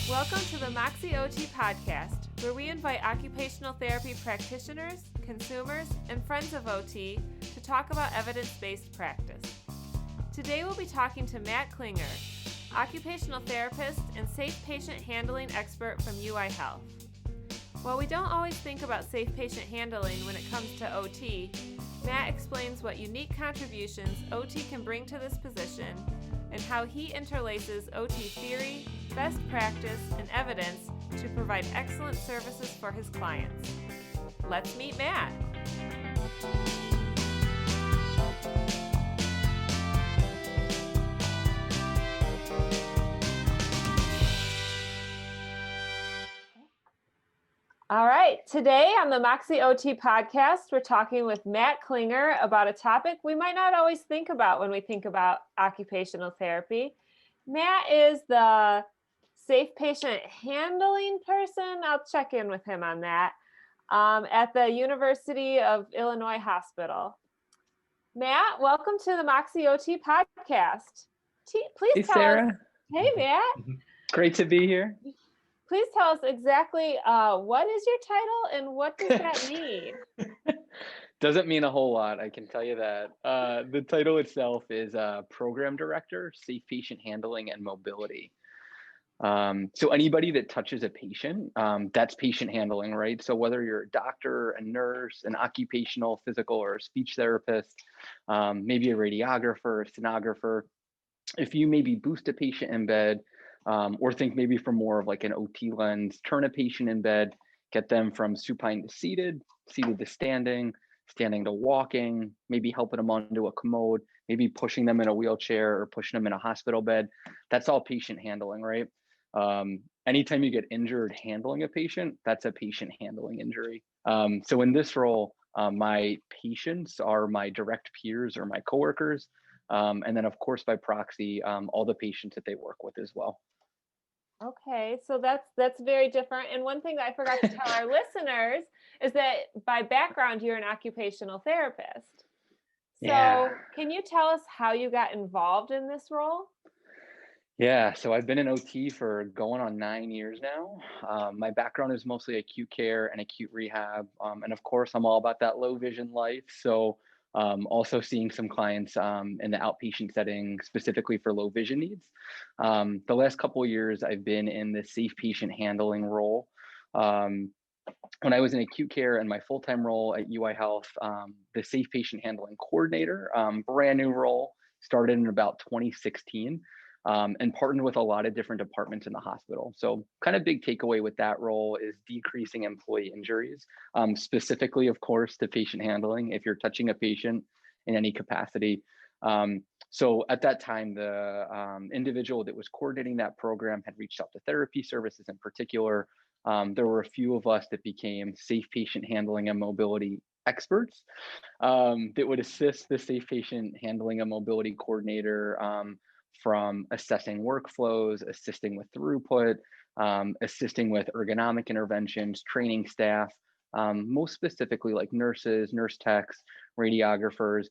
Welcome to the Moxie OT podcast, where we invite occupational therapy practitioners, consumers, and friends of OT to talk about evidence-based practice. Today we'll be talking to Matt Klinger, occupational therapist and safe patient handling expert from UI Health. While we don't always think about safe patient handling when it comes to OT, Matt explains what unique contributions OT can bring to this position and how he interlaces OT theory, best practice, and evidence to provide excellent services for his clients. Let's meet Matt. All right, today on the Moxie OT podcast, we're talking with Matt Klinger about a topic we might not always think about when we think about occupational therapy. Matt is the safe patient handling person. I'll check in with him on that at the University of Illinois Hospital. Matt, welcome to the Moxie OT podcast. Please Hey, tell Sarah. us. Hey, Matt. Great to be here. Please tell us exactly what is your title and what does that mean? Doesn't mean a whole lot, I can tell you that. The title itself is Program Director, Safe Patient Handling and Mobility. So anybody that touches a patient, that's patient handling, right? So whether you're a doctor, a nurse, an occupational, physical, or a speech therapist, maybe a radiographer, a stenographer, if you maybe boost a patient in bed, or think maybe from more of like an OT lens, turn a patient in bed, get them from supine to seated, seated to standing, standing to walking, maybe helping them onto a commode, maybe pushing them in a wheelchair or pushing them in a hospital bed. That's all patient handling, right? Anytime you get injured handling a patient, that's a patient handling injury. So in this role, my patients are my direct peers or my coworkers. And then of course, by proxy, all the patients that they work with as well. Okay, so that's very different. And one thing that I forgot to tell our listeners is that by background, you're an occupational therapist. So Yeah. can you tell us how you got involved in this role? Yeah, so I've been in OT for going on 9 years now. My background is mostly acute care and acute rehab. And of course, I'm all about that low vision life. So also seeing some clients in the outpatient setting, specifically for low vision needs. The last couple of years, I've been in the safe patient handling role. When I was in acute care and my full-time role at UI Health, the safe patient handling coordinator, brand new role, started in about 2016. And partnered with a lot of different departments in the hospital. So kind of big takeaway with that role is decreasing employee injuries, specifically, of course, to patient handling if you're touching a patient in any capacity. So at that time, the individual that was coordinating that program had reached out to therapy services in particular. There were a few of us that became safe patient handling and mobility experts that would assist the safe patient handling and mobility coordinator from assessing workflows, assisting with throughput, assisting with ergonomic interventions, training staff, most specifically like nurses, nurse techs, radiographers,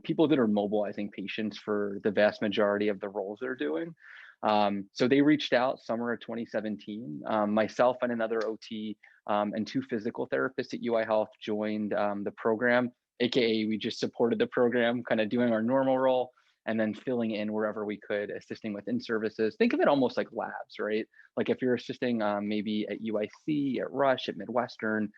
people that are mobilizing patients for the vast majority of the roles they're doing. So they reached out summer of 2017. Myself and another OT and two physical therapists at UI Health joined the program, AKA we just supported the program, kind of doing our normal role and then filling in wherever we could, assisting with in-services. Think of it almost like labs, right? Like if you're assisting maybe at UIC, at Rush, at Midwestern,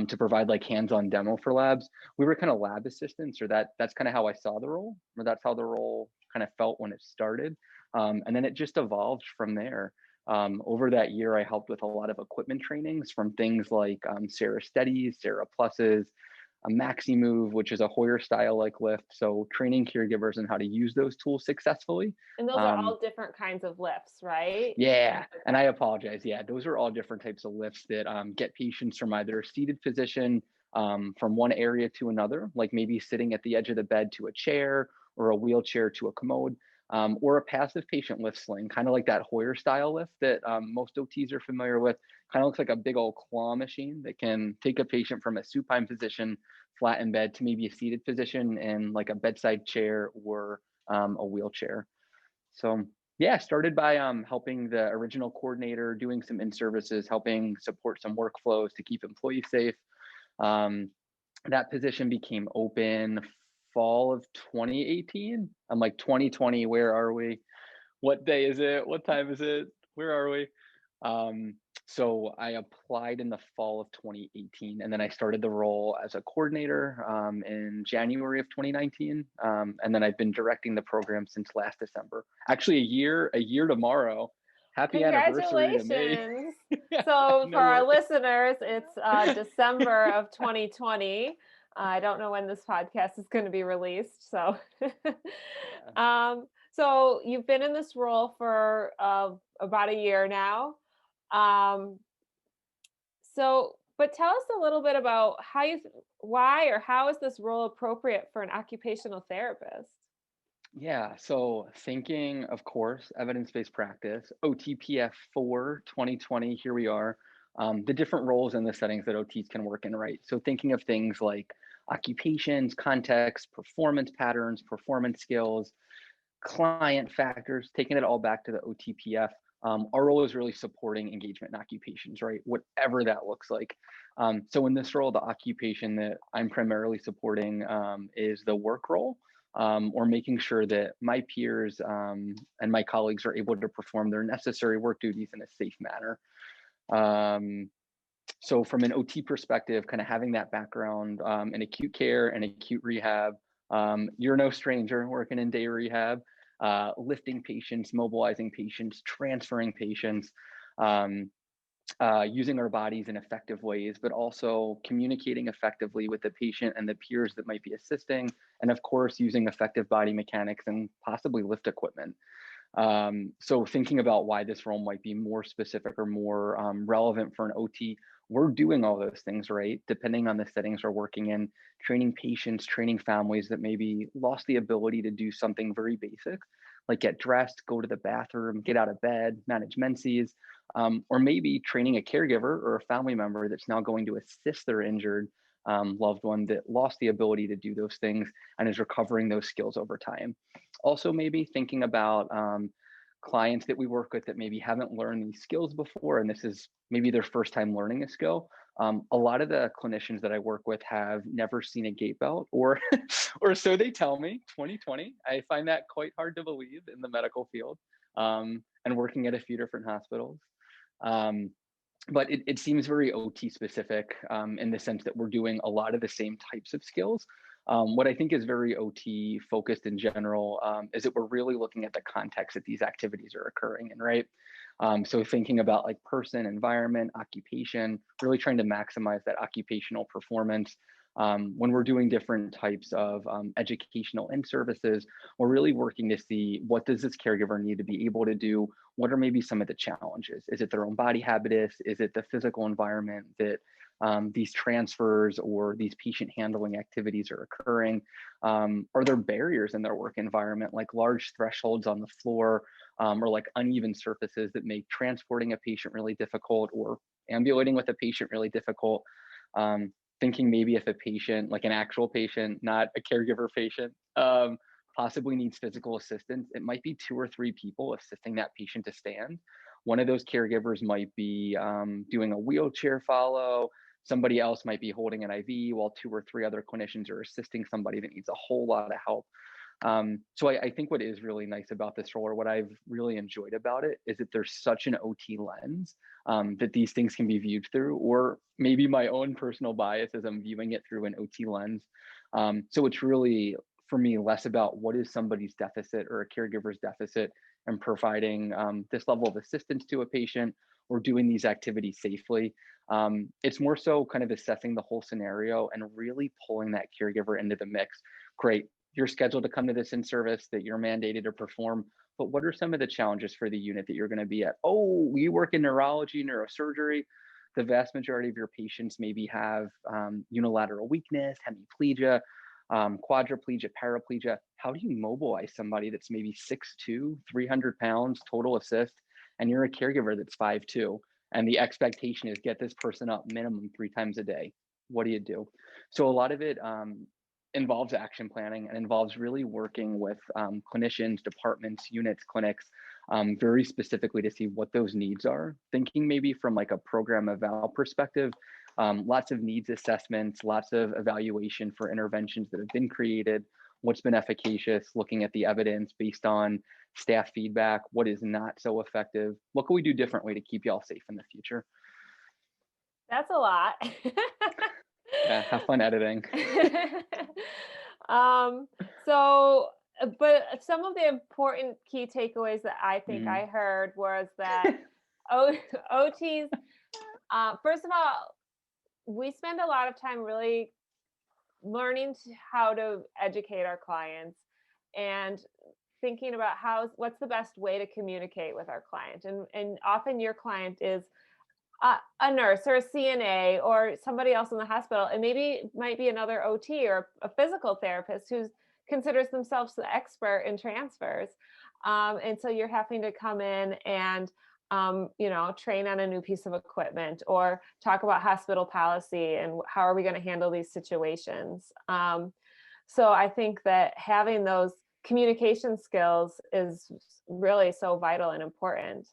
to provide like hands-on demo for labs, we were kind of lab assistants, or that's kind of how I saw the role, or that's how the role kind of felt when it started. And then it just evolved from there. Over that year, I helped with a lot of equipment trainings from things like Sarah Steadies, Sarah Pluses, a Maxi Move, which is a Hoyer style like lift. So training caregivers on how to use those tools successfully. And those are all different kinds of lifts, right? Yeah, and I apologize. Yeah, those are all different types of lifts that get patients from either a seated position from one area to another, like maybe sitting at the edge of the bed to a chair or a wheelchair to a commode, or a passive patient lift sling, kind of like that Hoyer style lift that most OTs are familiar with. Kind of looks like a big old claw machine that can take a patient from a supine position, flat in bed, to maybe a seated position in like a bedside chair or a wheelchair. So Yeah, started by helping the original coordinator, doing some in services, helping support some workflows to keep employees safe. Um, that position became open fall of 2018. I'm like 2020, where are we? What day is it? What time is it? Where are we? Um, so I applied in the fall of 2018, and then I started the role as a coordinator in January of 2019, and then I've been directing the program since last December. Actually, a year tomorrow. Happy anniversary to me! Congratulations. Yeah, So, for no our worries. listeners, it's December of 2020. I don't know when this podcast is going to be released. So, Yeah. so you've been in this role for about a year now. Um, but tell us a little bit about why or how is this role appropriate for an occupational therapist? Yeah, so thinking, of course, evidence-based practice, OTPF 4 2020, here we are. The different roles and the settings that OTs can work in, right? So thinking of things like occupations, context, performance patterns, performance skills, client factors, taking it all back to the OTPF. Our role is really supporting engagement in occupations, right? Whatever that looks like. So in this role, the occupation that I'm primarily supporting is the work role, or making sure that my peers and my colleagues are able to perform their necessary work duties in a safe manner. Um, so from an OT perspective, kind of having that background in acute care and acute rehab, you're no stranger working in day rehab, lifting patients, mobilizing patients, transferring patients, um, using our bodies in effective ways, but also communicating effectively with the patient and the peers that might be assisting, and of course, using effective body mechanics and possibly lift equipment. So thinking about why this role might be more specific or more relevant for an OT, we're doing all those things, right? Depending on the settings we're working in, training patients, training families that maybe lost the ability to do something very basic, like get dressed, go to the bathroom, get out of bed, manage menses, or maybe training a caregiver or a family member that's now going to assist their injured loved one that lost the ability to do those things and is recovering those skills over time. Also, maybe thinking about clients that we work with that maybe haven't learned these skills before, and this is maybe their first time learning a skill. A lot of the clinicians that I work with have never seen a gait belt, or or so they tell me. 2020, I find that quite hard to believe in the medical field, and working at a few different hospitals. Um, but it seems very OT specific in the sense that we're doing a lot of the same types of skills. What I think is very OT focused in general is that we're really looking at the context that these activities are occurring in, right? So thinking about like person, environment, occupation, really trying to maximize that occupational performance. When we're doing different types of educational in services, we're really working to see what does this caregiver need to be able to do. What are maybe some of the challenges? Is it their own body habitus? Is it the physical environment that these transfers or these patient handling activities are occurring? Are there barriers in their work environment, like large thresholds on the floor, or like uneven surfaces that make transporting a patient really difficult, or ambulating with a patient really difficult? Thinking maybe if a patient, like an actual patient, not a caregiver patient, possibly needs physical assistance, it might be two or three people assisting that patient to stand. One of those caregivers might be doing a wheelchair follow. Somebody else might be holding an IV while two or three other clinicians are assisting somebody that needs a whole lot of help. So I think what is really nice about this role, or what I've really enjoyed about it, is that there's such an OT lens that these things can be viewed through, or maybe my own personal bias as I'm viewing it through an OT lens. So it's really, for me, less about what is somebody's deficit or a caregiver's deficit, and providing this level of assistance to a patient or doing these activities safely. It's more so kind of assessing the whole scenario and really pulling that caregiver into the mix. Great, you're scheduled to come to this in service that you're mandated to perform, but what are some of the challenges for the unit that you're going to be at? Oh, we work in neurology, neurosurgery. The vast majority of your patients maybe have unilateral weakness, hemiplegia, quadriplegia, paraplegia. How do you mobilize somebody that's maybe 6'2", 300 pounds, total assist, and you're a caregiver that's 5'2", and the expectation is get this person up minimum 3 times a day? What do you do? So a lot of it involves action planning and involves really working with clinicians, departments, units, clinics very specifically to see what those needs are. Thinking maybe from like a program eval perspective, lots of needs assessments, lots of evaluation for interventions that have been created, what's been efficacious, looking at the evidence based on staff feedback, what is not so effective, what can we do differently to keep y'all safe in the future. That's a lot. Yeah, have fun editing. um, so, but some of the important key takeaways that I think I Mhm. heard was that OTs, first of all, we spend a lot of time really learning how to educate our clients and thinking about what's the best way to communicate with our client. And often your client is a nurse or a CNA or somebody else in the hospital, and maybe it might be another OT or a physical therapist who considers themselves the expert in transfers. And so you're having to come in and train on a new piece of equipment or talk about hospital policy and how are we going to handle these situations. So I think that having those communication skills is really so vital and important.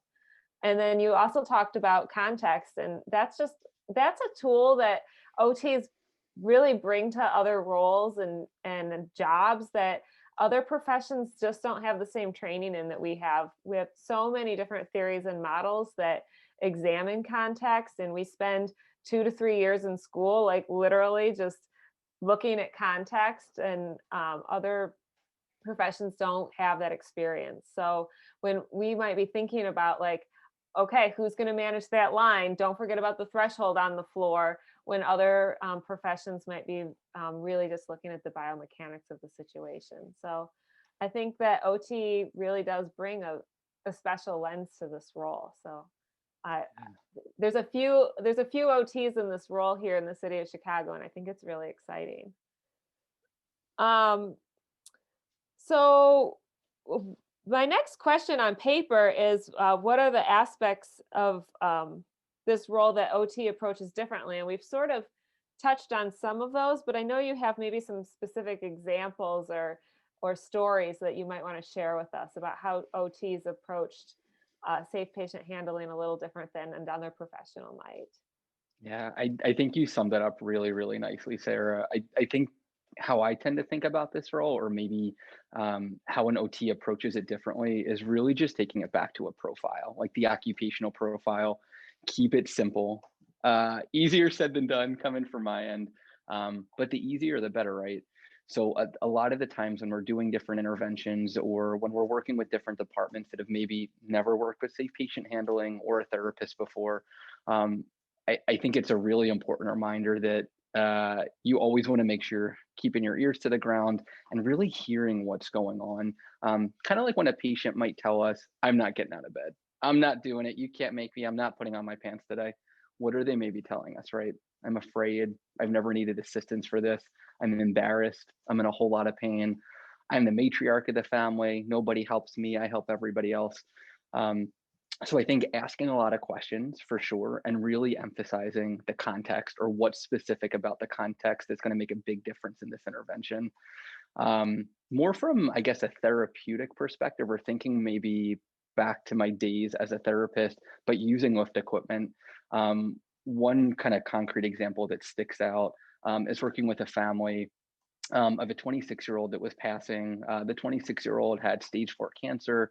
And then you also talked about context, and that's a tool that OTs really bring to other roles and jobs that other professions just don't have the same training in that we have. We have so many different theories and models that examine context, and we spend 2 to 3 years in school, like literally just looking at context, and other professions don't have that experience. So when we might be thinking about like, okay, who's going to manage that line? Don't forget about the threshold on the floor, when other professions might be really just looking at the biomechanics of the situation. So I think that OT really does bring a special lens to this role. So I, there's a few OTs in this role here in the city of Chicago, and I think it's really exciting. Um, So, my next question on paper is, what are the aspects of this role that OT approaches differently? And we've sort of touched on some of those, but I know you have maybe some specific examples or stories that you might want to share with us about how OTs approached safe patient handling a little different than another professional might. Yeah, I think you summed that up really, really nicely, Sarah. I think how I tend to think about this role, or maybe how an OT approaches it differently, is really just taking it back to a profile, like the occupational profile. Keep it simple. Easier said than done, coming from my end. But the easier, the better, right? So a lot of the times when we're doing different interventions, or when we're working with different departments that have maybe never worked with safe patient handling or a therapist before, um, I think it's a really important reminder that you always want to make sure keeping your ears to the ground and really hearing what's going on. Kind of like when a patient might tell us, I'm not getting out of bed. I'm not doing it. You can't make me. I'm not putting on my pants today. What are they maybe telling us, right? I'm afraid. I've never needed assistance for this. I'm embarrassed. I'm in a whole lot of pain. I'm the matriarch of the family. Nobody helps me. I help everybody else. Um, so I think asking a lot of questions for sure, and really emphasizing the context, or what's specific about the context, that's going to make a big difference in this intervention. More from, I guess, a therapeutic perspective, or thinking maybe back to my days as a therapist, but using lift equipment. One kind of concrete example that sticks out is working with a family of a 26-year-old that was passing. The 26-year-old had stage 4 cancer,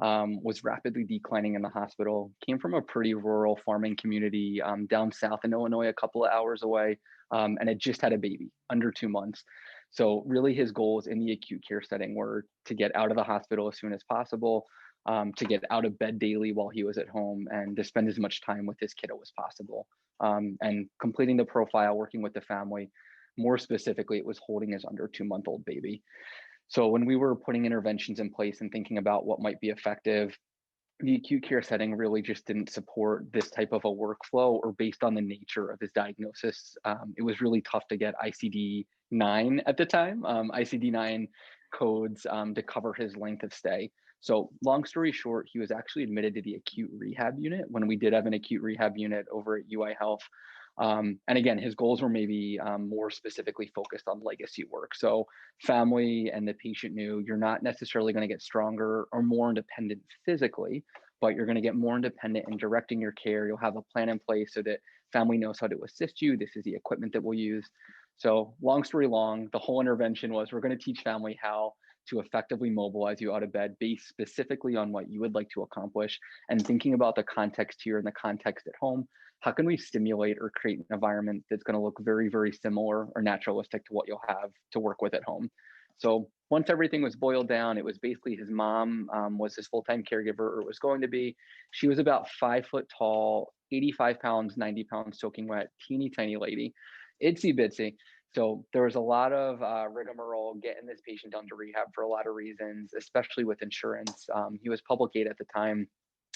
was rapidly declining in the hospital, came from a pretty rural farming community down south in Illinois, a couple of hours away, and had just had a baby under 2 months. So, really, his goals in the acute care setting were to get out of the hospital as soon as possible, to get out of bed daily while he was at home, and to spend as much time with his kiddo as possible. And completing the profile, working with the family. More specifically, it was holding his under 2 month old baby. So when we were putting interventions in place and thinking about what might be effective, the acute care setting really just didn't support this type of a workflow, or based on the nature of his diagnosis. It was really tough to get ICD 9 at the time, ICD 9 codes to cover his length of stay. So, long story short, he was actually admitted to the acute rehab unit when we did have an acute rehab unit over at UI Health. And again, his goals were maybe more specifically focused on legacy work. So family and the patient knew you're not necessarily going to get stronger or more independent physically, but you're going to get more independent in directing your care. You'll have a plan in place so that family knows how to assist you. This is the equipment that we'll use. So long story long, the whole intervention was we're going to teach family how to effectively mobilize you out of bed based specifically on what you would like to accomplish and thinking about the context here and the context at home. How can we stimulate or create an environment that's going to look very, very similar or naturalistic to what you'll have to work with at home? So once everything was boiled down, it was basically his mom was his full-time caregiver, or was going to be. She was about 5 foot tall, 85 pounds, 90 pounds, soaking wet, teeny tiny lady, itsy bitsy. So there was a lot of rigmarole getting this patient down to rehab for a lot of reasons, especially with insurance. He was public aid at the time.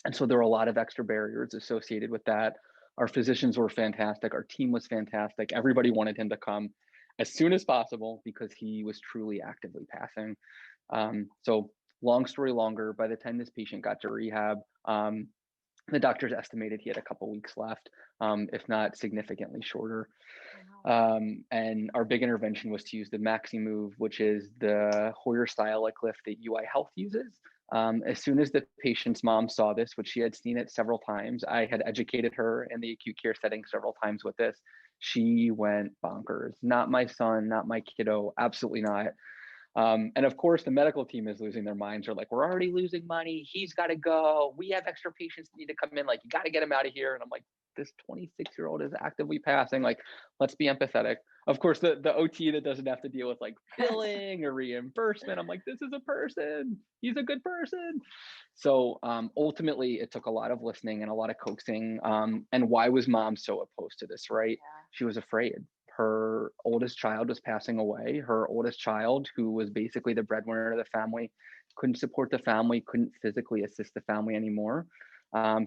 And so there were a lot of extra barriers associated with that. Our physicians were fantastic. Our team was fantastic. Everybody wanted him to come as soon as possible because he was truly actively passing. So long story longer, by the time this patient got to rehab, the doctors estimated he had a couple weeks left, if not significantly shorter. And our big intervention was to use the Maxi Move, which is the Hoyer style like lift that UI Health uses. As soon as the patient's mom saw this, which she had seen it several times, I had educated her in the acute care setting several times with this. She went bonkers. Not my son, not my kiddo, absolutely not. And of course, the medical team is losing their minds. They're like, we're already losing money. He's got to go. We have extra patients that need to come in. Like, you got to get him out of here. And I'm like, this 26-year-old is actively passing. Like, let's be empathetic. Of course, the OT that doesn't have to deal with like billing or reimbursement. I'm like, this is a person. He's a good person. So ultimately, it took a lot of listening and a lot of coaxing. And why was mom so opposed to this, right? She was afraid. Her oldest child was passing away. Her oldest child, who was basically the breadwinner of the family, couldn't support the family, couldn't physically assist the family anymore.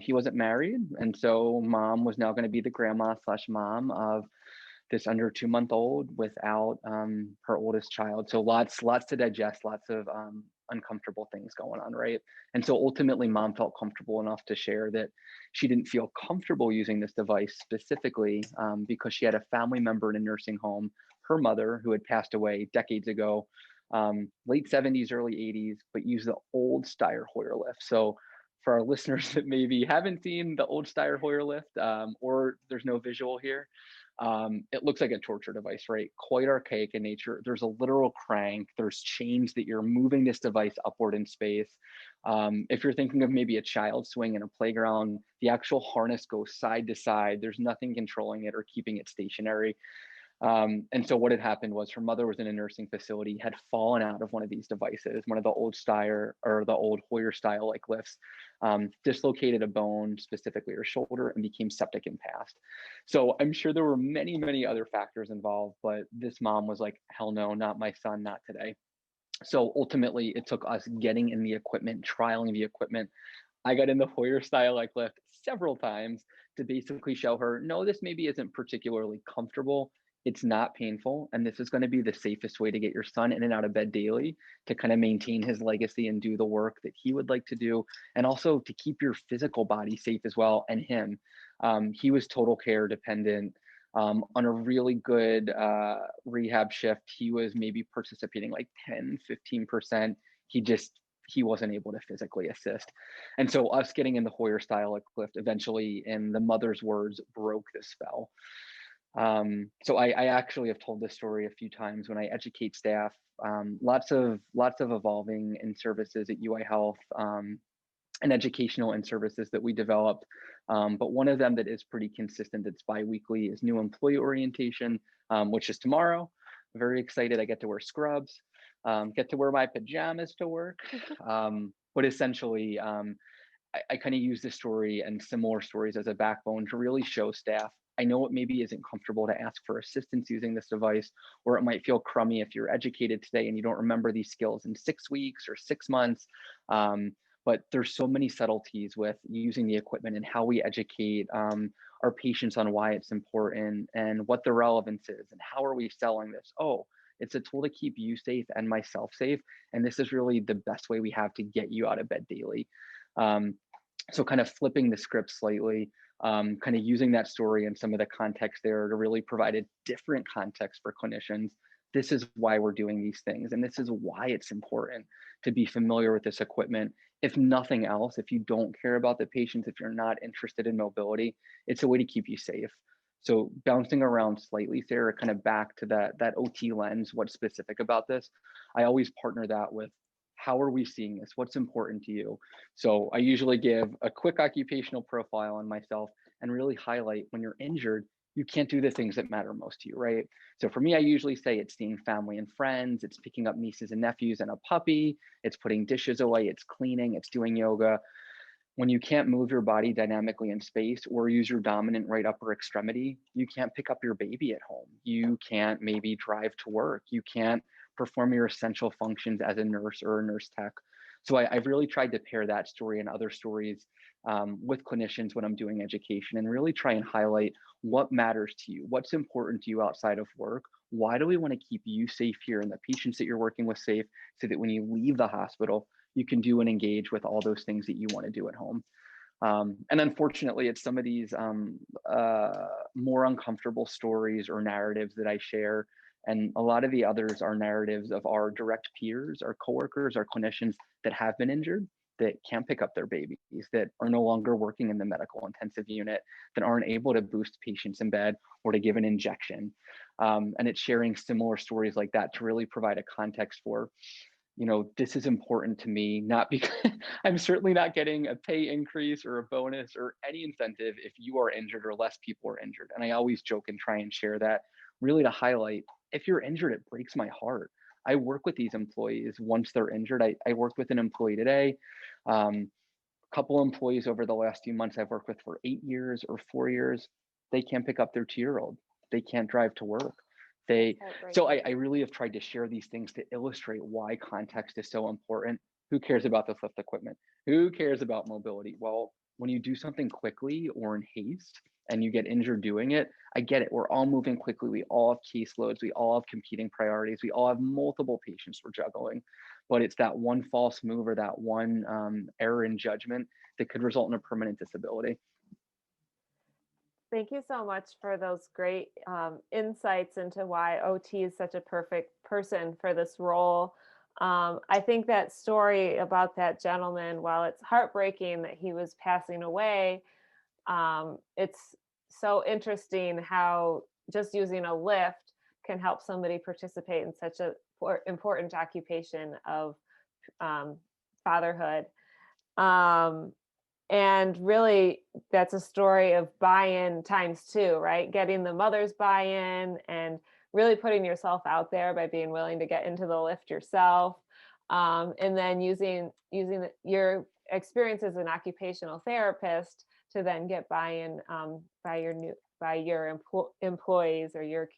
He wasn't married. And so mom was now going to be the grandma slash mom of this under 2 month old without her oldest child. So lots to digest, lots of uncomfortable things going on, right? And so ultimately, mom felt comfortable enough to share that she didn't feel comfortable using this device specifically because she had a family member in a nursing home, her mother, who had passed away decades ago, late 70s, early 80s, but used the old Steyr Hoyer lift. So for our listeners that maybe haven't seen the old Steyr Hoyer lift, or there's no visual here, it looks like a torture device, right? Quite archaic in nature. There's a literal crank. There's chains that you're moving this device upward in space. If you're thinking of maybe a child swing in a playground, the actual harness goes side to side. There's nothing controlling it or keeping it stationary. And so what had happened was her mother was in a nursing facility, had fallen out of one of these devices, one of the old Steyr or the old Hoyer style like lifts, dislocated a bone, specifically her shoulder, and became septic and passed. So I'm sure there were many, many other factors involved, but this mom was like, hell no, not my son, not today. So ultimately, it took us getting in the equipment, trialing the equipment. I got in the Hoyer style like lift several times to basically show her, no, this maybe isn't particularly comfortable. It's not painful. And this is going to be the safest way to get your son in and out of bed daily to kind of maintain his legacy and do the work that he would like to do. And also to keep your physical body safe as well. And him, he was total care dependent. On a really good rehab shift, he was maybe participating like 10, 15%. He wasn't able to physically assist. And so us getting in the Hoyer style lift eventually, in the mother's words, broke the spell. So I actually have told this story a few times when I educate staff. Lots of evolving in services at UI Health, and educational in services that we developed. But one of them that is pretty consistent, that's biweekly, is new employee orientation, which is tomorrow. Very excited. I get to wear scrubs, get to wear my pajamas to work. But essentially, I kind of use this story and similar stories as a backbone to really show staff. I know it maybe isn't comfortable to ask for assistance using this device, or it might feel crummy if you're educated today and you don't remember these skills in 6 weeks or 6 months. But there's so many subtleties with using the equipment and how we educate our patients on why it's important and what the relevance is and how are we selling this. Oh, it's a tool to keep you safe and myself safe. And this is really the best way we have to get you out of bed daily. So kind of flipping the script slightly, kind of using that story and some of the context there to really provide a different context for clinicians. This is why we're doing these things, and this is why it's important to be familiar with this equipment. If nothing else, if you don't care about the patients, if you're not interested in mobility, it's a way to keep you safe. So bouncing around slightly, Sarah, kind of back to that OT lens, what's specific about this? I always partner that with how are we seeing this? What's important to you? So I usually give a quick occupational profile on myself and really highlight when you're injured, you can't do the things that matter most to you, right? So for me, I usually say it's seeing family and friends, it's picking up nieces and nephews and a puppy, it's putting dishes away, it's cleaning, it's doing yoga. When you can't move your body dynamically in space or use your dominant right upper extremity, you can't pick up your baby at home. You can't maybe drive to work. You can't perform your essential functions as a nurse or a nurse tech. So I've really tried to pair that story and other stories with clinicians when I'm doing education and really try and highlight what matters to you, what's important to you outside of work. Why do we want to keep you safe here and the patients that you're working with safe so that when you leave the hospital, you can do and engage with all those things that you want to do at home. And unfortunately, it's some of these more uncomfortable stories or narratives that I share. And a lot of the others are narratives of our direct peers, our coworkers, our clinicians that have been injured, that can't pick up their babies, that are no longer working in the medical intensive unit, that aren't able to boost patients in bed or to give an injection. And it's sharing similar stories like that to really provide a context for, this is important to me, not because I'm certainly not getting a pay increase or a bonus or any incentive if you are injured or less people are injured. And I always joke and try and share that really to highlight if you're injured, it breaks my heart. I work with these employees once they're injured. I worked with an employee today. Couple employees over the last few months I've worked with for 8 years or 4 years. They can't pick up their 2-year-old. They can't drive to work. So I really have tried to share these things to illustrate why context is so important. Who cares about the lift equipment? Who cares about mobility? Well, when you do something quickly or in haste and you get injured doing it, I get it. We're all moving quickly. We all have caseloads. We all have competing priorities. We all have multiple patients we're juggling. But it's that one false move or that one error in judgment that could result in a permanent disability. Thank you so much for those great insights into why OT is such a perfect person for this role. I think that story about that gentleman, while it's heartbreaking that he was passing away, it's so interesting how just using a lift can help somebody participate in such a important occupation of um, fatherhood. Um, and really, that's a story of buy-in times two, right? Getting the mother's buy-in and really putting yourself out there by being willing to get into the lift yourself. And then using your experience as an occupational therapist to then get buy-in by your employees or your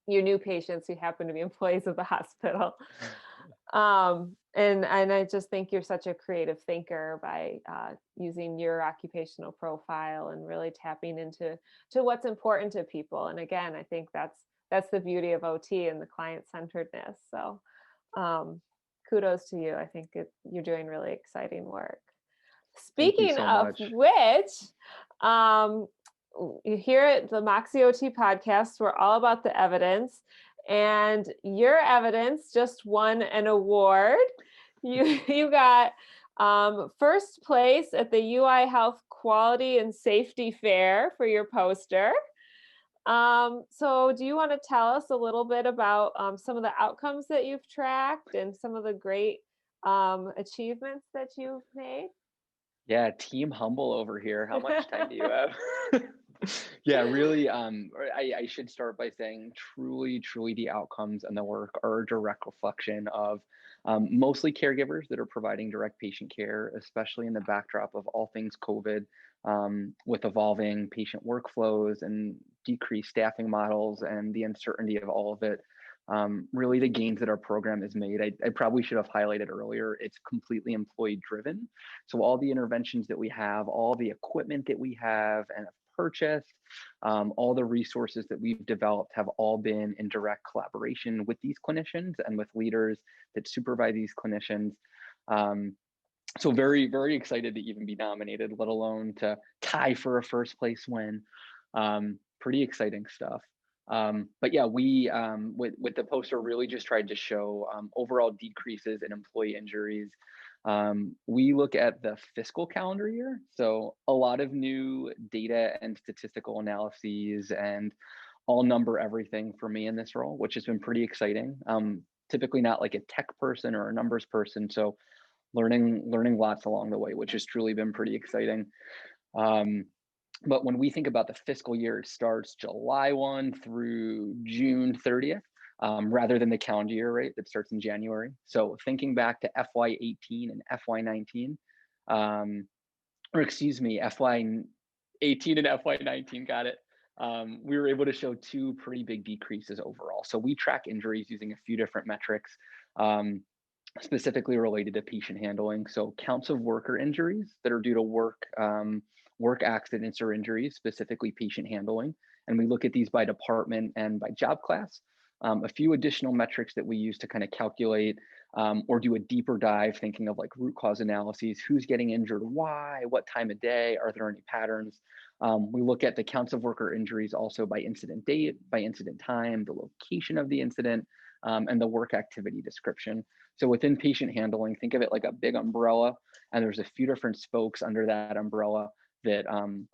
new patients who happen to be employees of the hospital. And I just think you're such a creative thinker by using your occupational profile and really tapping into what's important to people. And again, I think that's the beauty of OT and the client centeredness. So kudos to you. I think you're doing really exciting work. Thank you Speaking so of much. which, here at the Moxie OT podcast, we're all about the evidence, and your evidence just won an award. You got first place at the UI Health Quality and Safety Fair for your poster. So do you want to tell us a little bit about some of the outcomes that you've tracked and some of the great achievements that you've made? Yeah, team humble over here. How much time do you have? Yeah, really, I should start by saying truly the outcomes and the work are a direct reflection of mostly caregivers that are providing direct patient care, especially in the backdrop of all things COVID, with evolving patient workflows and decreased staffing models and the uncertainty of all of it. Really the gains that our program has made. I probably should have highlighted earlier, it's completely employee driven. So all the interventions that we have, all the equipment that we have and have purchased, all the resources that we've developed have all been in direct collaboration with these clinicians and with leaders that supervise these clinicians. So very, very excited to even be nominated, let alone to tie for a first place win. Pretty exciting stuff. But yeah, we with the poster really just tried to show overall decreases in employee injuries. We look at the fiscal calendar year, so a lot of new data and statistical analyses, and all number everything for me in this role, which has been pretty exciting. Typically not like a tech person or a numbers person, so learning lots along the way, which has truly been pretty exciting. Um, but when we think about the fiscal year, it starts July 1 through June 30th, rather than the calendar year, right? That starts in January. So thinking back to FY18 and FY19, um, or excuse me, FY18 and FY19, got it. We were able to show two pretty big decreases overall. So we track injuries using a few different metrics. Specifically related to patient handling. So counts of worker injuries that are due to work accidents or injuries, specifically patient handling. And we look at these by department and by job class. A few additional metrics that we use to kind of calculate or do a deeper dive, thinking of like root cause analyses, who's getting injured, why, what time of day, are there any patterns? We look at the counts of worker injuries also by incident date, by incident time, the location of the incident, and the work activity description. So within patient handling, think of it like a big umbrella, and there's a few different spokes under that umbrella that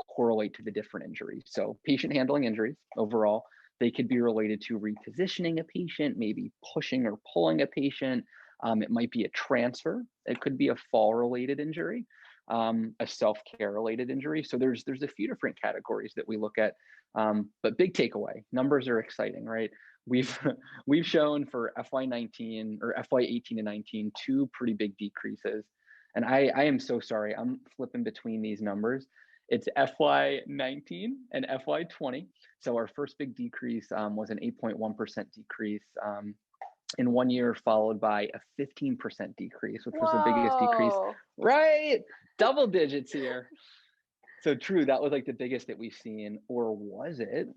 correlate to the different injuries. So patient handling injuries overall, they could be related to repositioning a patient, maybe pushing or pulling a patient. It might be a transfer. It could be a fall-related injury, a self-care related injury. So there's a few different categories that we look at. But big takeaway, numbers are exciting, right? We've we've shown for FY19 or FY18 and 19 two pretty big decreases, and I am so sorry. I'm flipping between these numbers. It's FY19 and FY20. So our first big decrease was an 8.1% decrease in 1 year, followed by a 15% decrease, which was the biggest decrease. Whoa. Right, double digits here. So true, that was like the biggest that we've seen, or was it?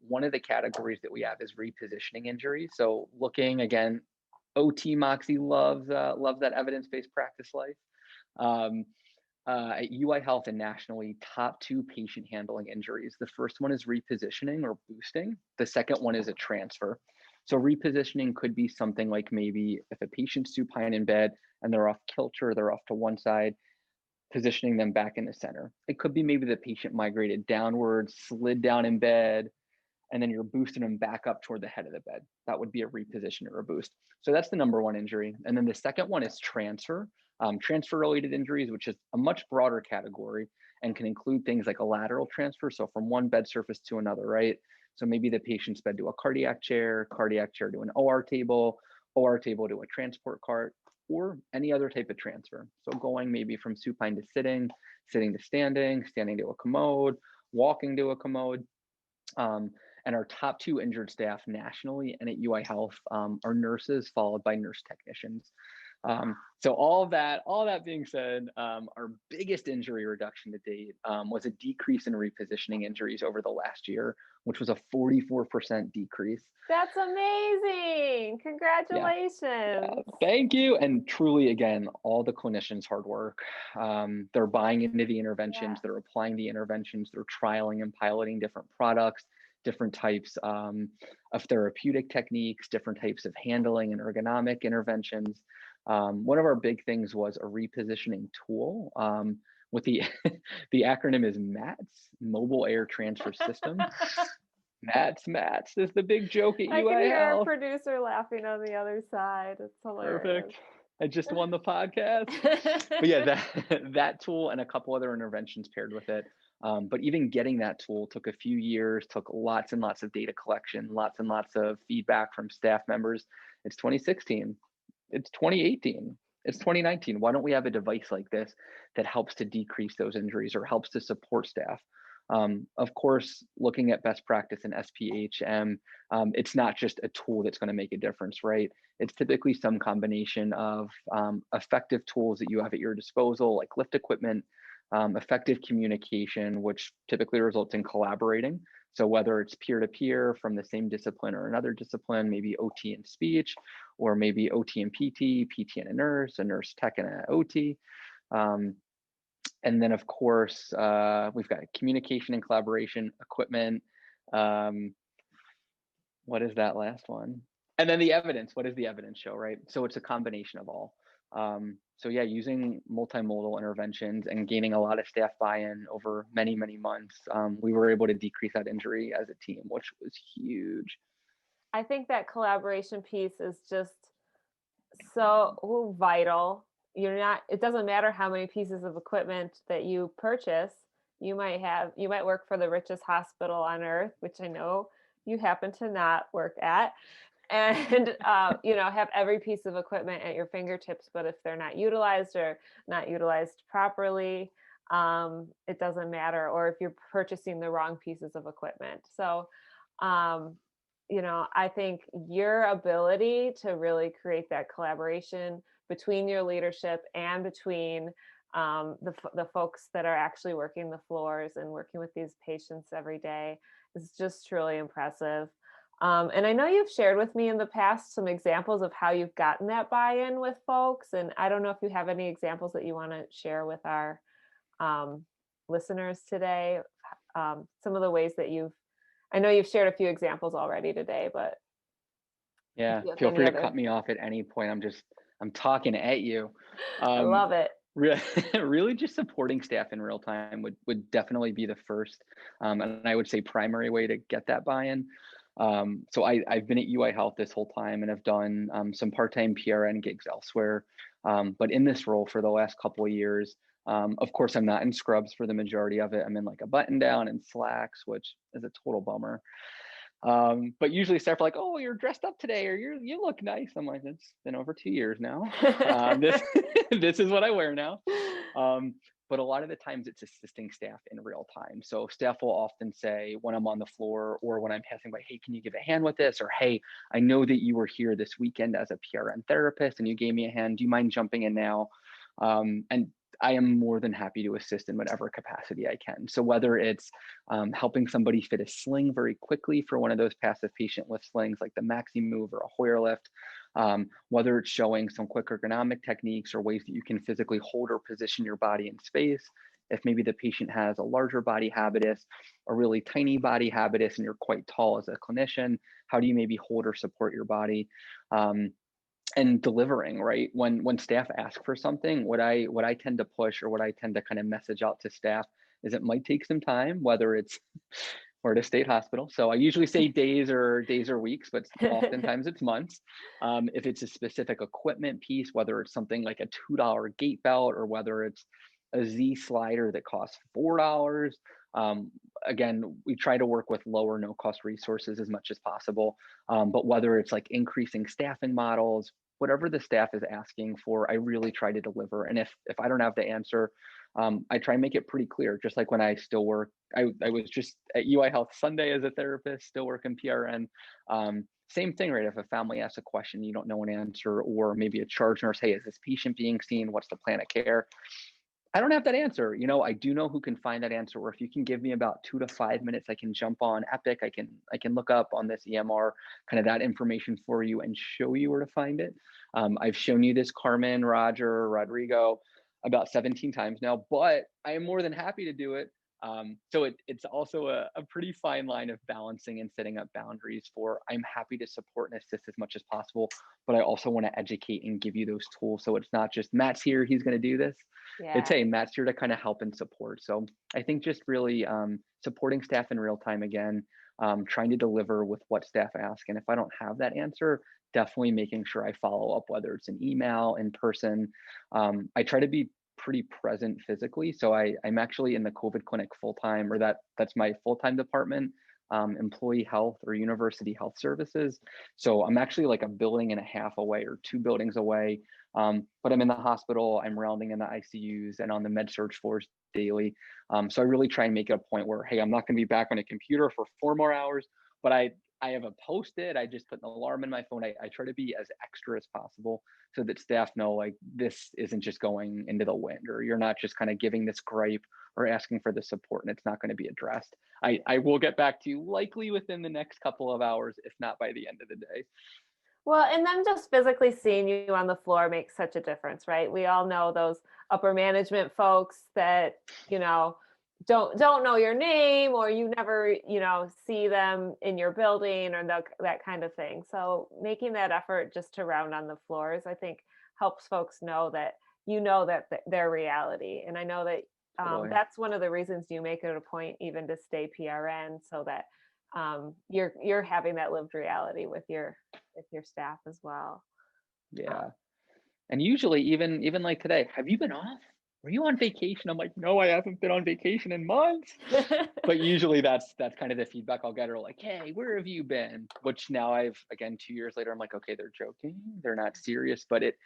One of the categories that we have is repositioning injuries. So looking again, OT Moxie loves that evidence-based practice life. Um, at UI Health and nationally, top two patient handling injuries. The first one is repositioning or boosting. The second one is a transfer. So repositioning could be something like maybe if a patient's supine in bed and they're off kilter, they're off to one side, positioning them back in the center. It could be maybe the patient migrated downward, slid down in bed, and then you're boosting them back up toward the head of the bed. That would be a reposition or a boost. So that's the number one injury. And then the second one is transfer, transfer related injuries, which is a much broader category and can include things like a lateral transfer. So from one bed surface to another, right? So maybe the patient's bed to a cardiac chair to an OR table to a transport cart, or any other type of transfer. So going maybe from supine to sitting, sitting to standing, standing to a commode, walking to a commode. And our top two injured staff nationally and at UI Health are nurses, followed by nurse technicians. So all that being said, our biggest injury reduction to date was a decrease in repositioning injuries over the last year, which was a 44% decrease. That's amazing. Congratulations. Yeah, thank you. And truly, again, all the clinicians' hard work. They're buying into the interventions, they're applying the interventions, they're trialing and piloting different products, different types of therapeutic techniques, different types of handling and ergonomic interventions. One of our big things was a repositioning tool with the the acronym is MATS, Mobile Air Transfer System. MATS is the big joke at UI Health. I can hear our producer laughing on the other side. It's hilarious. Perfect. I just won the podcast. But yeah, that tool and a couple other interventions paired with it. But even getting that tool took a few years, took lots and lots of data collection, lots and lots of feedback from staff members. It's 2016. It's 2018. It's 2019. Why don't we have a device like this that helps to decrease those injuries or helps to support staff? Of course, looking at best practice in SPHM, it's not just a tool that's going to make a difference, right? It's typically some combination of effective tools that you have at your disposal, like lift equipment, effective communication, which typically results in collaborating. So whether it's peer-to-peer from the same discipline or another discipline, maybe OT and speech, or maybe OT and PT, PT and a nurse tech and an OT. Um, and then of course, we've got communication and collaboration, equipment. Um, what is that last one? And then the evidence. What does the evidence show, right? So it's a combination of all. So yeah, using multimodal interventions and gaining a lot of staff buy-in over many, many months, we were able to decrease that injury as a team, which was huge. I think that collaboration piece is just so vital. It doesn't matter how many pieces of equipment that you purchase. You might work for the richest hospital on earth, which I know you happen to not work at, and have every piece of equipment at your fingertips. But if they're not utilized or not utilized properly, it doesn't matter. Or if you're purchasing the wrong pieces of equipment. So, um, I think your ability to really create that collaboration between your leadership and between the folks that are actually working the floors and working with these patients every day is just truly impressive. And I know you've shared with me in the past some examples of how you've gotten that buy-in with folks. And I don't know if you have any examples that you want to share with our um, listeners today. Some of the ways that I know you've shared a few examples already today, but if Yeah, you have feel any free to other, cut me off at any point. I'm talking at you. I Um, love it. Re really just supporting staff in real time would definitely be the first, and I would say primary way to get that buy-in. So I've been at UI Health this whole time and have done some part-time PRN gigs elsewhere. But in this role for the last couple of years, of course, I'm not in scrubs for the majority of it. I'm in like a button down and slacks, which is a total bummer. But usually staff are like, "Oh, you're dressed up today, or you look nice." I'm like, "It's been over 2 years now. This this is what I wear now." Um, but a lot of the times it's assisting staff in real time. So staff will often say when I'm on the floor or when I'm passing by, "Hey, can you give a hand with this?" Or, "Hey, I know that you were here this weekend as a PRN therapist and you gave me a hand. Do you mind jumping in now?" And I am more than happy to assist in whatever capacity I can. So whether it's helping somebody fit a sling very quickly for one of those passive patient lift slings like the Maxi Move or a Hoyer lift, whether it's showing some quick ergonomic techniques or ways that you can physically hold or position your body in space. If maybe the patient has a larger body habitus, a really tiny body habitus, and you're quite tall as a clinician, how do you maybe hold or support your body? And delivering, right? When staff ask for something, what I tend to push or what I tend to kind of message out to staff is it might take some time, whether it's we're at a state hospital. So I usually say days or weeks, but oftentimes it's months. If it's a specific equipment piece, whether it's something like a $2 gait belt or whether it's a Z slider that costs $4. Again, we try to work with lower no cost resources as much as possible. But whether it's like increasing staffing models, whatever the staff is asking for, I really try to deliver. And if I don't have the answer, I try and make it pretty clear. Just like when I still work, I was just at UI Health Sunday as a therapist, still working PRN. Same thing, right? If a family asks a question, you don't know an answer, or maybe a charge nurse, "Hey, is this patient being seen? What's the plan of care?" I don't have that answer. I do know who can find that answer. Or if you can give me about 2 to 5 minutes, I can jump on Epic. I can look up on this EMR kind of that information for you and show you where to find it. I've shown you this Carmen, Roger, Rodrigo about 17 times now, but I am more than happy to do it. So it's also a pretty fine line of balancing and setting up boundaries for I'm happy to support and assist as much as possible, but I also want to educate and give you those tools. So it's not just Matt's here, he's going to do this. It's, Yeah. hey, Matt's here to kind of help and support. So I think just really supporting staff in real time again, trying to deliver with what staff ask. And if I don't have that answer, definitely making sure I follow up, whether it's an email, in person. I try to be pretty present physically. So I'm actually in the COVID clinic full time, or that's my full time department, employee health or university health services. So I'm actually like a building and a half away or two buildings away. But I'm in the hospital, I'm rounding in the ICUs and on the med surg floors daily. So I really try and make it a point where, hey, I'm not going to be back on a computer for 4 more hours, but I have a post-it. I just put an alarm in my phone. I try to be as extra as possible so that staff know like this isn't just going into the wind, or you're not just kind of giving this gripe or asking for the support and it's not going to be addressed. I will get back to you likely within the next couple of hours, if not by the end of the day. Well, and then just physically seeing you on the floor makes such a difference, right? We all know those upper management folks that, you know, don't know your name, or you never, see them in your building, or that kind of thing. So making that effort just to round on the floors, I think helps folks know that that their reality. And I know that Totally. that's one of the reasons you make it a point even to stay PRN, so that you're having that lived reality with your staff as well. Yeah. Um, And usually even like today, "Have you been off? Were you on vacation?" I'm like, "No, I haven't been on vacation in months." But usually that's kind of the feedback I'll get, or like, "Hey, where have you been?" Which now I've again 2 years later, I'm like, "Okay, they're joking. They're not serious." But it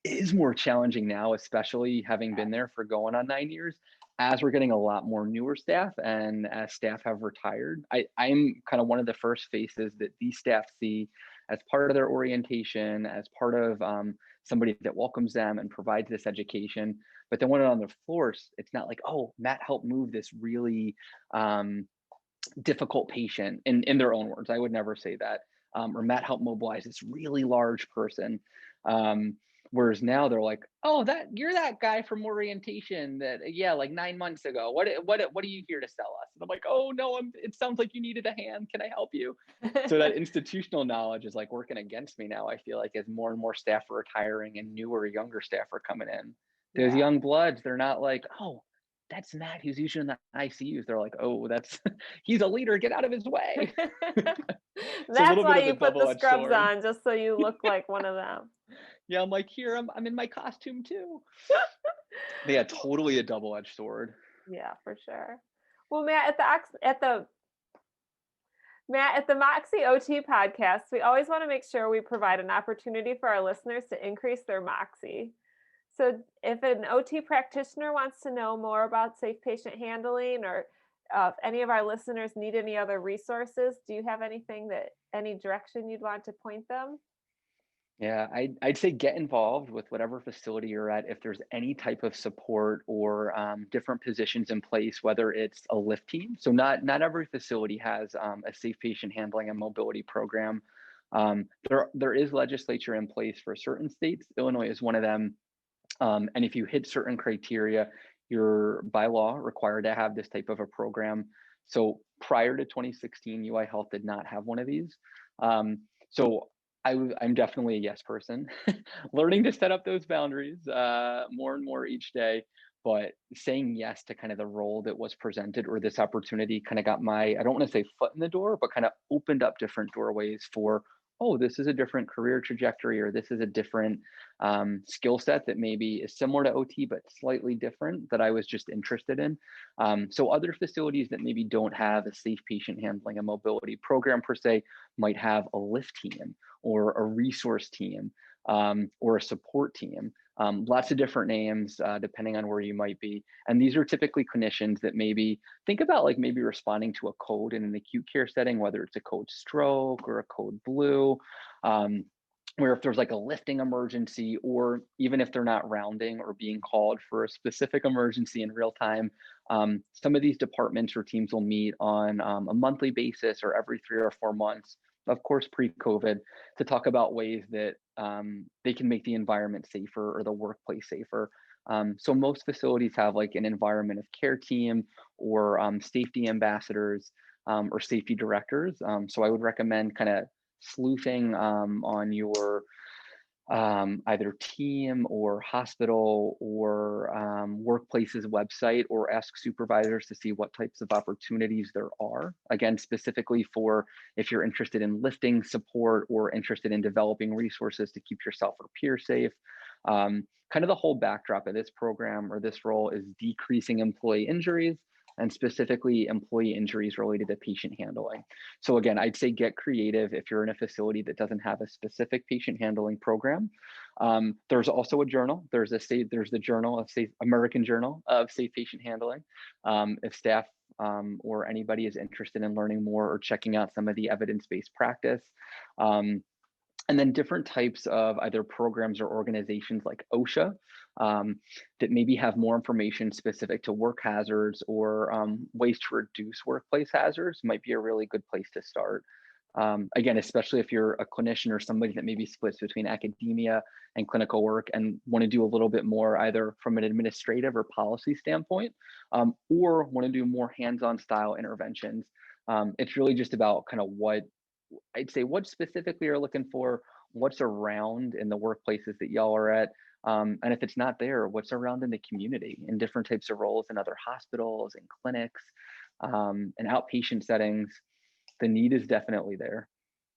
is more challenging now, especially having been there for going on 9 years, as we're getting a lot more newer staff and as staff have retired. I'm kind of one of the first faces that these staff see as part of their orientation, as part of somebody that welcomes them and provides this education. But then when they're on the floors, it's not like, "Oh, Matt helped move this really um, difficult patient," in their own words. I would never say that. Or Matt helped mobilize this really large person. Um, Whereas now they're like, "Oh, that you're that guy from orientation that, yeah, like 9 months ago. What are you here to sell us?" And I'm like, "Oh no, it sounds like you needed a hand. Can I help you?" So that institutional knowledge is like working against me now. I feel like as more and more staff are retiring and newer, younger staff are coming in. Those yeah. young bloods, they're not like, "Oh, that's Matt who's usually in the ICUs." They're like, "Oh, that's he's a leader. Get out of his way." It's a That's little bit why of a you put the double-edged scrubs sword. on, just so you look like one of them. Yeah, I'm like, "Here, I'm in my costume too." But yeah, totally a double-edged sword. Yeah, for sure. Well, Matt, at the Moxie OT podcast, we always want to make sure we provide an opportunity for our listeners to increase their Moxie. So, if an OT practitioner wants to know more about safe patient handling, or if any of our listeners need any other resources, do you have any direction you'd want to point them? Yeah, I'd say get involved with whatever facility you're at. If there's any type of support or different positions in place, whether it's a lift team. So not every facility has a safe patient handling and mobility program. There is legislature in place for certain states. Illinois is one of them. And if you hit certain criteria, you're by law required to have this type of a program. So prior to 2016, UI Health did not have one of these. So I'm definitely a yes person, learning to set up those boundaries more and more each day. But saying yes to kind of the role that was presented, or this opportunity kind of got my, I don't want to say foot in the door, but kind of opened up different doorways for, oh, this is a different career trajectory, or this is a different skill set that maybe is similar to OT but slightly different that I was just interested in. So other facilities that maybe don't have a safe patient handling and mobility program per se might have a lift team or a resource team or a support team. Lots of different names depending on where you might be. And these are typically clinicians that maybe think about like maybe responding to a code in an acute care setting, whether it's a code stroke or a code blue. Where if there's like a lifting emergency, or even if they're not rounding or being called for a specific emergency in real time, some of these departments or teams will meet on a monthly basis or every 3 or 4 months, of course, pre-COVID, to talk about ways that they can make the environment safer or the workplace safer. So most facilities have like an environment of care team or safety ambassadors or safety directors. So I would recommend kind of sleuthing on your either team or hospital or workplace's website, or ask supervisors to see what types of opportunities there are. Again, specifically for if you're interested in lifting support or interested in developing resources to keep yourself or peer safe. Kind of the whole backdrop of this program or this role is decreasing employee injuries, and specifically employee injuries related to patient handling. So again, I'd say get creative if you're in a facility that doesn't have a specific patient handling program. There's also a journal. There's the Journal of Safe, American Journal of Safe Patient Handling. If staff or anybody is interested in learning more or checking out some of the evidence-based practice. And then different types of either programs or organizations like OSHA that maybe have more information specific to work hazards or ways to reduce workplace hazards might be a really good place to start. Again, especially if you're a clinician or somebody that maybe splits between academia and clinical work and want to do a little bit more either from an administrative or policy standpoint, or want to do more hands-on style interventions. It's really just about kind of what specifically you're looking for, what's around in the workplaces that y'all are at. And if it's not there, what's around in the community in different types of roles in other hospitals and clinics, and outpatient settings. The need is definitely there.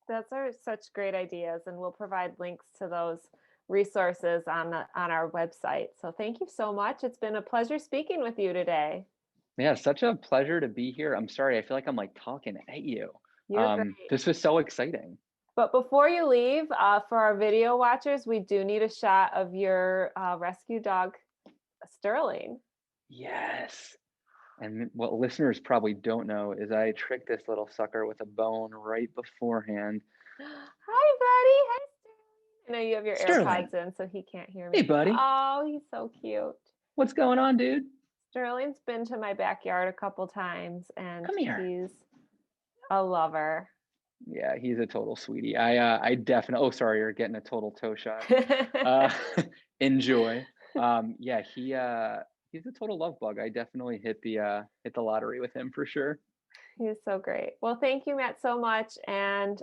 Those are such great ideas, and we'll provide links to those resources on our website. So thank you so much. It's been a pleasure speaking with you today. Yeah, such a pleasure to be here. I'm sorry, I feel like I'm like talking at you. You're great. This was so exciting. But before you leave, for our video watchers, we do need a shot of your rescue dog, Sterling. Yes. And what listeners probably don't know is I tricked this little sucker with a bone right beforehand. Hi, buddy. Hi, Sterling. I know you have your Sterling. AirPods in, so he can't hear me. Hey, buddy. Oh, he's so cute. What's going on, dude? Sterling's been to my backyard a couple times, and Come here. he's a lover. Yeah, he's a total sweetie. I definitely. Oh, sorry, you're getting a total toe shot. Enjoy. Yeah, he's a total love bug. I definitely hit the lottery with him for sure. He's so great. Well, thank you, Matt, so much, and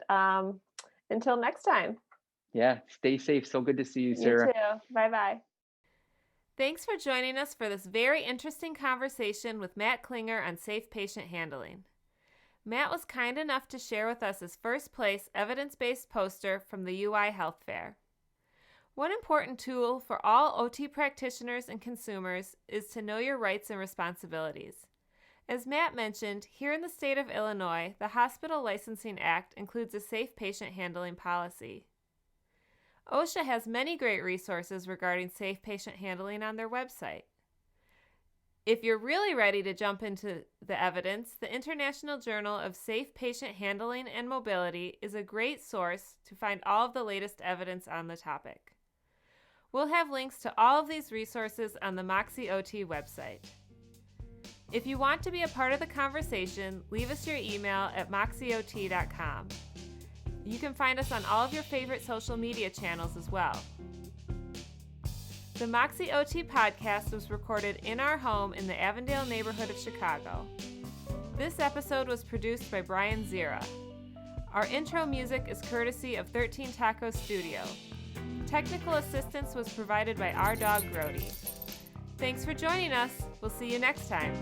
until next time. Yeah, stay safe. So good to see you, Sarah. You too. Bye-bye. Thanks for joining us for this very interesting conversation with Matt Klinger on safe patient handling. Matt was kind enough to share with us his first place evidence-based poster from the UI Health Fair. One important tool for all OT practitioners and consumers is to know your rights and responsibilities. As Matt mentioned, here in the state of Illinois, the Hospital Licensing Act includes a safe patient handling policy. OSHA has many great resources regarding safe patient handling on their website. If you're really ready to jump into the evidence, the International Journal of Safe Patient Handling and Mobility is a great source to find all of the latest evidence on the topic. We'll have links to all of these resources on the Moxie OT website. If you want to be a part of the conversation, leave us your email at moxieot.com. You can find us on all of your favorite social media channels as well. The Moxie OT podcast was recorded in our home in the Avondale neighborhood of Chicago. This episode was produced by Brian Zira. Our intro music is courtesy of 13 Taco Studio. Technical assistance was provided by our dog Grody. Thanks for joining us. We'll see you next time.